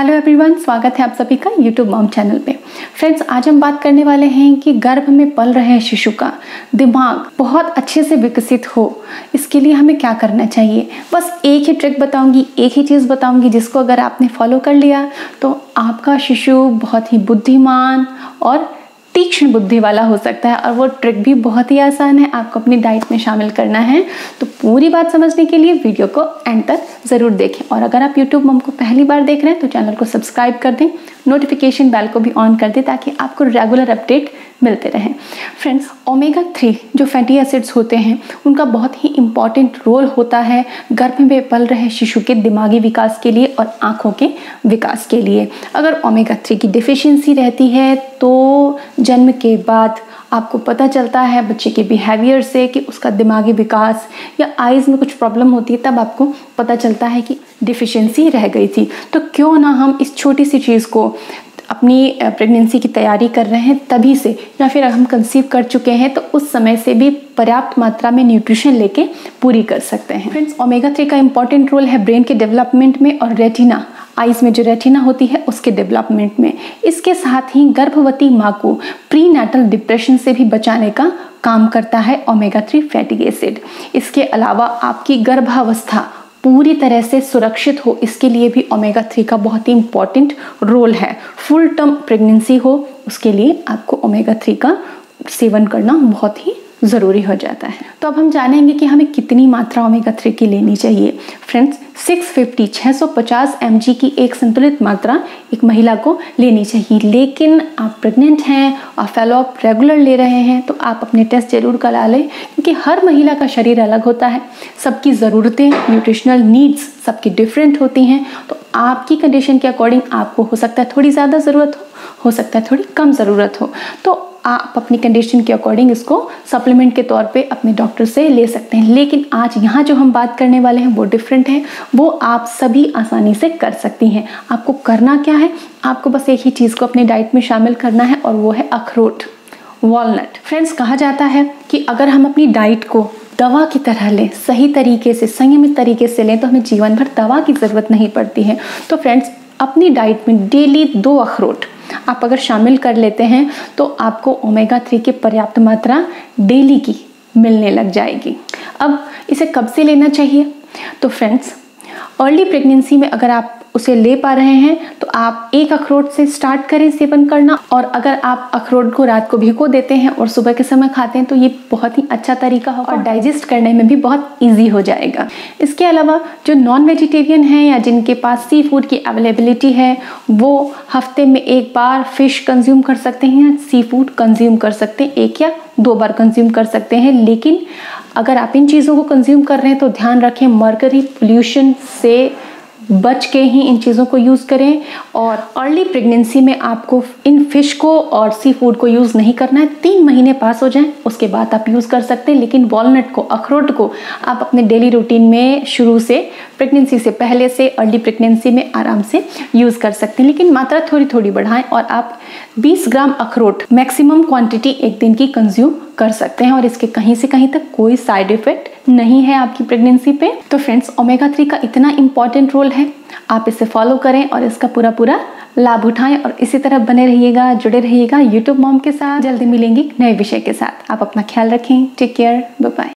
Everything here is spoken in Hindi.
हेलो एवरीवन, स्वागत है आप सभी का यूट्यूब मॉम चैनल पे। फ्रेंड्स, आज हम बात करने वाले हैं कि गर्भ में पल रहे शिशु का दिमाग बहुत अच्छे से विकसित हो, इसके लिए हमें क्या करना चाहिए। बस एक ही ट्रिक बताऊंगी, एक ही चीज़ बताऊंगी जिसको अगर आपने फॉलो कर लिया तो आपका शिशु बहुत ही बुद्धिमान और तीक्ष्ण बुद्धि वाला हो सकता है। और वो ट्रिक भी बहुत ही आसान है, आपको अपनी डाइट में शामिल करना है। तो पूरी बात समझने के लिए वीडियो को एंड तक ज़रूर देखें। और अगर आप यूट्यूब मॉम को पहली बार देख रहे हैं तो चैनल को सब्सक्राइब कर दें, नोटिफिकेशन बेल को भी ऑन कर दें ताकि आपको रेगुलर अपडेट मिलते रहें। फ्रेंड्स, ओमेगा 3 जो फैटी एसिड्स होते हैं उनका बहुत ही इम्पॉर्टेंट रोल होता है गर्भ में पल रहे शिशु के दिमागी विकास के लिए और आँखों के विकास के लिए। अगर ओमेगा 3 की डिफिशियंसी रहती है तो जन्म के बाद आपको पता चलता है बच्चे के बिहेवियर से कि उसका दिमागी विकास या आइज़ में कुछ प्रॉब्लम होती है, तब आपको पता चलता है कि डिफिशियंसी रह गई थी। तो क्यों ना हम इस छोटी सी चीज़ को अपनी प्रेगनेंसी की तैयारी कर रहे हैं तभी से, या फिर हम कंसीव कर चुके हैं तो उस समय से भी पर्याप्त मात्रा में न्यूट्रिशन लेके पूरी कर सकते हैं। फ्रेंड्स, ओमेगा 3 का इंपॉर्टेंट रोल है ब्रेन के डेवलपमेंट में और रेटिना, आइज़ में जो रेटिना होती है उसके डेवलपमेंट में। इसके साथ ही गर्भवती माँ को प्री नेटल डिप्रेशन से भी बचाने का काम करता है ओमेगा 3 फैटी एसिड। इसके अलावा आपकी गर्भावस्था पूरी तरह से सुरक्षित हो, इसके लिए भी ओमेगा 3 का बहुत ही इम्पॉर्टेंट रोल है। फुल टर्म प्रेगनेंसी हो उसके लिए आपको ओमेगा 3 का सेवन करना बहुत ही ज़रूरी हो जाता है। तो अब हम जानेंगे कि हमें कितनी मात्रा ओमेगा 3 की लेनी चाहिए। फ्रेंड्स, 650 mg की एक संतुलित मात्रा एक महिला को लेनी चाहिए। लेकिन आप प्रेग्नेंट हैं और फॉलोअप रेगुलर ले रहे हैं तो आप अपने टेस्ट जरूर करा लें, क्योंकि हर महिला का शरीर अलग होता है, सबकी ज़रूरतें, न्यूट्रिशनल नीड्स सबकी डिफरेंट होती हैं। तो आपकी कंडीशन के अकॉर्डिंग आपको हो सकता है थोड़ी ज़्यादा ज़रूरत हो सकता है थोड़ी कम ज़रूरत हो। तो आप अपनी कंडीशन के अकॉर्डिंग इसको सप्लीमेंट के तौर पे अपने डॉक्टर से ले सकते हैं। लेकिन आज यहाँ जो हम बात करने वाले हैं वो डिफरेंट है, वो आप सभी आसानी से कर सकती हैं। आपको करना क्या है, आपको बस एक ही चीज़ को अपनी डाइट में शामिल करना है और वो है अखरोट, वॉलनट। फ्रेंड्स, कहा जाता है कि अगर हम अपनी डाइट को दवा की तरह लें, सही तरीके से संयमित तरीके से लें तो हमें जीवन भर दवा की ज़रूरत नहीं पड़ती है। तो फ्रेंड्स, अपनी डाइट में डेली 2 अखरोट आप अगर शामिल कर लेते हैं तो आपको ओमेगा 3 की पर्याप्त मात्रा डेली की मिलने लग जाएगी। अब इसे कब से लेना चाहिए? तो फ्रेंड्स, अर्ली प्रेगनेंसी में अगर आप उसे ले पा रहे हैं तो आप 1 अखरोट से स्टार्ट करें सेवन करना। और अगर आप अखरोट को रात को भिगो देते हैं और सुबह के समय खाते हैं तो ये बहुत ही अच्छा तरीका होगा और डाइजेस्ट करने में भी बहुत इजी हो जाएगा। इसके अलावा जो नॉन वेजिटेरियन हैं या जिनके पास सी फूड की अवेलेबिलिटी है वो हफ्ते में 1 बार फिश कंज्यूम कर सकते हैं, सी फूड कंज्यूम कर सकते हैं, 1 या 2 बार कंज्यूम कर सकते हैं। लेकिन अगर आप इन चीज़ों को कंज्यूम कर रहे हैं तो ध्यान रखें मर्करी पोल्यूशन से बच के ही इन चीज़ों को यूज़ करें। और अर्ली प्रेगनेंसी में आपको इन फिश को और सी फूड को यूज़ नहीं करना है। 3 महीने पास हो जाएं उसके बाद आप यूज़ कर सकते हैं। लेकिन वॉलनट को, अखरोट को आप अपने डेली रूटीन में शुरू से, प्रेगनेंसी से पहले से अर्ली प्रेगनेंसी में आराम से यूज़ कर सकते हैं। लेकिन मात्रा थोड़ी थोड़ी बढ़ाएं और आप 20 ग्राम अखरोट मैक्सिमम क्वांटिटी एक दिन की कंज्यूम कर सकते हैं और इसके कहीं से कहीं तक कोई साइड इफेक्ट नहीं है आपकी प्रेगनेंसी पे। तो फ्रेंड्स, ओमेगा 3 का इतना इंपॉर्टेंट रोल है, आप इसे फॉलो करें और इसका पूरा लाभ उठाएं और इसी तरह बने रहिएगा, जुड़े रहिएगा यूट्यूब मॉम के साथ। जल्दी मिलेंगे नए विषय के साथ। आप अपना ख्याल रखें। Take care, bye bye.